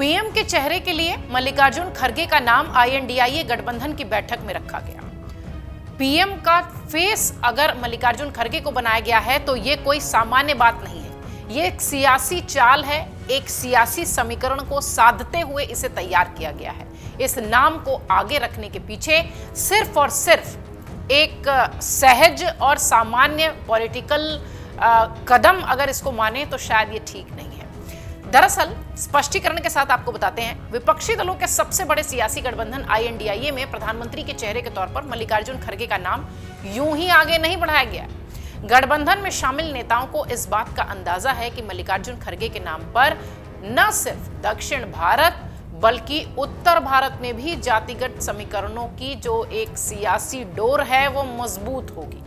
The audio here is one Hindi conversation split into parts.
पीएम के चेहरे के लिए मल्लिकार्जुन खड़गे का नाम आईएनडीआईए गठबंधन की बैठक में रखा गया। पीएम का फेस अगर मल्लिकार्जुन खड़गे को बनाया गया है तो ये कोई सामान्य बात नहीं है। ये एक सियासी चाल है, एक सियासी समीकरण को साधते हुए इसे तैयार किया गया है। इस नाम को आगे रखने के पीछे सिर्फ और सिर्फ एक सहज और सामान्य पॉलिटिकल कदम अगर इसको माने तो शायद ये ठीक नहीं है। दरअसल स्पष्टीकरण के साथ आपको बताते हैं, विपक्षी दलों के सबसे बड़े सियासी गठबंधन आईएनडीआईए में प्रधानमंत्री के चेहरे के तौर पर मल्लिकार्जुन खड़गे का नाम यूं ही आगे नहीं बढ़ाया गया। गठबंधन में शामिल नेताओं को इस बात का अंदाजा है कि मल्लिकार्जुन खड़गे के नाम पर न सिर्फ दक्षिण भारत बल्कि उत्तर भारत में भी जातिगत समीकरणों की जो एक सियासी डोर है वो मजबूत होगी।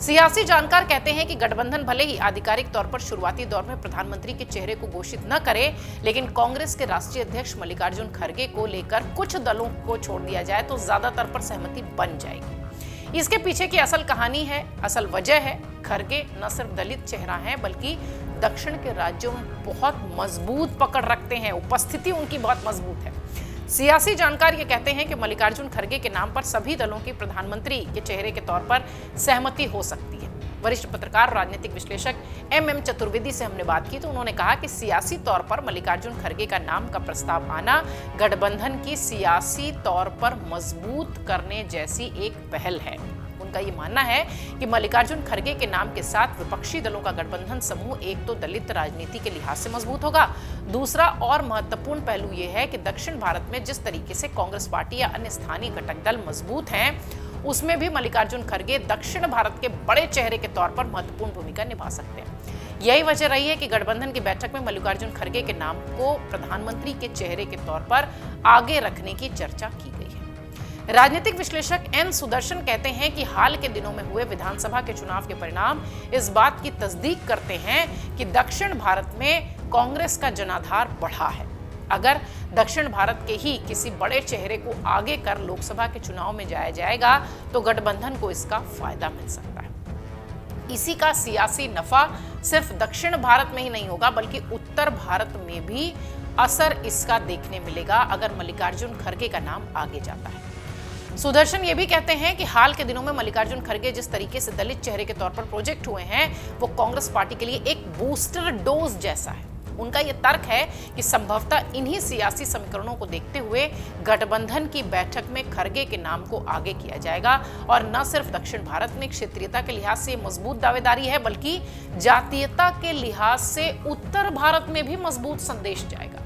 सियासी जानकार कहते हैं कि गठबंधन भले ही आधिकारिक तौर पर शुरुआती दौर में प्रधानमंत्री के चेहरे को घोषित न करे, लेकिन कांग्रेस के राष्ट्रीय अध्यक्ष मल्लिकार्जुन खड़गे को लेकर कुछ दलों को छोड़ दिया जाए तो ज्यादातर पर सहमति बन जाएगी। इसके पीछे की असल कहानी है, असल वजह है, खड़गे न सिर्फ दलित चेहरा है बल्कि दक्षिण के राज्यों में बहुत मजबूत पकड़ रखते हैं, उपस्थिति उनकी बहुत मजबूत है। सियासी जानकार ये कहते हैं कि मल्लिकार्जुन खड़गे के नाम पर सभी दलों की प्रधानमंत्री के चेहरे के तौर पर सहमति हो सकती है। वरिष्ठ पत्रकार और राजनीतिक विश्लेषक एम चतुर्वेदी से हमने बात की तो उन्होंने कहा कि सियासी तौर पर मल्लिकार्जुन खड़गे का नाम का प्रस्ताव आना गठबंधन की सियासी तौर पर मजबूत करने जैसी एक पहल है। उनका ये मानना है कि मल्लिकार्जुन खड़गे के नाम के साथ विपक्षी दलों का गठबंधन समूह एक तो दलित राजनीति के लिहाज से मजबूत होगा, दूसरा और महत्वपूर्ण पहलू ये है कि दक्षिण भारत में जिस तरीके से कांग्रेस पार्टी या अन्य स्थानीय घटक दल मजबूत हैं, उसमें भी मल्लिकार्जुन खड़गे दक्षिण भारत के बड़े चेहरे के तौर पर महत्वपूर्ण भूमिका निभा सकते हैं। यही वजह रही है कि गठबंधन की बैठक में मल्लिकार्जुन खड़गे के नाम को प्रधानमंत्री के चेहरे के तौर पर आगे रखने की चर्चा की गई है। राजनीतिक विश्लेषक एन सुदर्शन कहते हैं कि हाल के दिनों में हुए विधानसभा के चुनाव के परिणाम इस बात की तस्दीक करते हैं कि दक्षिण भारत में कांग्रेस का जनाधार बढ़ा है। अगर दक्षिण भारत के ही किसी बड़े चेहरे को आगे कर लोकसभा के चुनाव में जाया जाएगा तो गठबंधन को इसका फायदा मिल सकता है। इसी का सियासी नफा सिर्फ दक्षिण भारत में ही नहीं होगा बल्कि उत्तर भारत में भी असर इसका देखने मिलेगा अगर मल्लिकार्जुन खड़गे का नाम आगे जाता है। सुदर्शन ये भी कहते हैं कि हाल के दिनों में मल्लिकार्जुन खड़गे जिस तरीके से दलित चेहरे के तौर पर प्रोजेक्ट हुए हैं वो कांग्रेस पार्टी के लिए एक बूस्टर डोज जैसा है। उनका ये तर्क है कि संभवतः इन्हीं सियासी समीकरणों को देखते हुए गठबंधन की बैठक में खड़गे के नाम को आगे किया जाएगा और न सिर्फ दक्षिण भारत में क्षेत्रीयता के लिहाज से मजबूत दावेदारी है बल्कि जातीयता के लिहाज से उत्तर भारत में भी मजबूत संदेश जाएगा।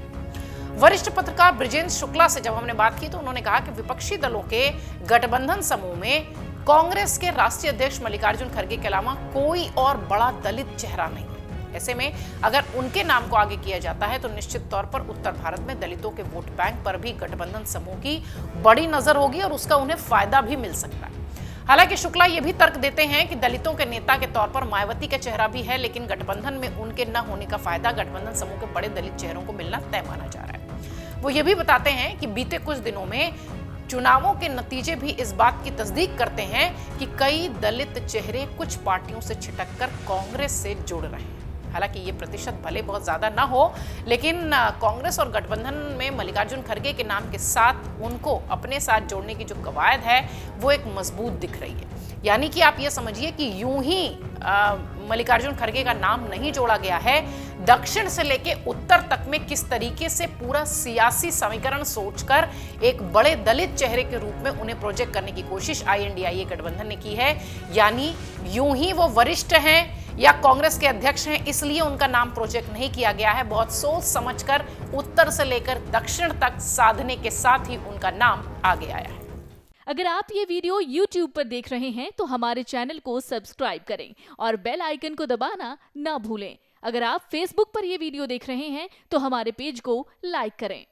वरिष्ठ पत्रकार ब्रिजेंद्र शुक्ला से जब हमने बात की तो उन्होंने कहा कि विपक्षी दलों के गठबंधन समूह में कांग्रेस के राष्ट्रीय अध्यक्ष मल्लिकार्जुन खड़गे के अलावा कोई और बड़ा दलित चेहरा नहीं है। ऐसे में अगर उनके नाम को आगे किया जाता है तो निश्चित तौर पर उत्तर भारत में दलितों के वोट बैंक पर भी गठबंधन समूह की बड़ी नजर होगी और उसका उन्हें फायदा भी मिल सकता है। हालांकि शुक्ला ये भी तर्क देते हैं कि दलितों के नेता के तौर पर मायावती का चेहरा भी है, लेकिन गठबंधन में उनके न होने का फायदा गठबंधन समूह के बड़े दलित चेहरों को मिलना तय माना जा रहा है। वो ये भी बताते हैं कि बीते कुछ दिनों में चुनावों के नतीजे भी इस बात की तस्दीक करते हैं कि कई दलित चेहरे कुछ पार्टियों से छिटककर कांग्रेस से जुड़ रहे हैं। हालांकि ये प्रतिशत भले बहुत ज्यादा ना हो, लेकिन कांग्रेस और गठबंधन में मल्लिकार्जुन खड़गे के नाम के साथ उनको अपने साथ जोड़ने की जो कवायद है वो एक मजबूत दिख रही है। यानी कि आप ये समझिए कि यूं ही मल्लिकार्जुन खड़गे का नाम नहीं जोड़ा गया है, दक्षिण से लेके उत्तर तक में किस तरीके से पूरा सियासी समीकरण सोचकर एक बड़े दलित चेहरे के रूप में उन्हें प्रोजेक्ट करने की कोशिश आईएनडीआईए गठबंधन ने की है। यानी यूं ही वो वरिष्ठ हैं या कांग्रेस के अध्यक्ष हैं इसलिए उनका नाम प्रोजेक्ट नहीं किया गया है। बहुत सोच समझकर उत्तर से लेकर दक्षिण तक साधने के साथ ही उनका नाम आगे आया है। अगर आप ये वीडियो YouTube पर देख रहे हैं तो हमारे चैनल को सब्सक्राइब करें और बेल आइकन को दबाना ना भूलें। अगर आप Facebook पर ये वीडियो देख रहे हैं तो हमारे पेज को लाइक करें।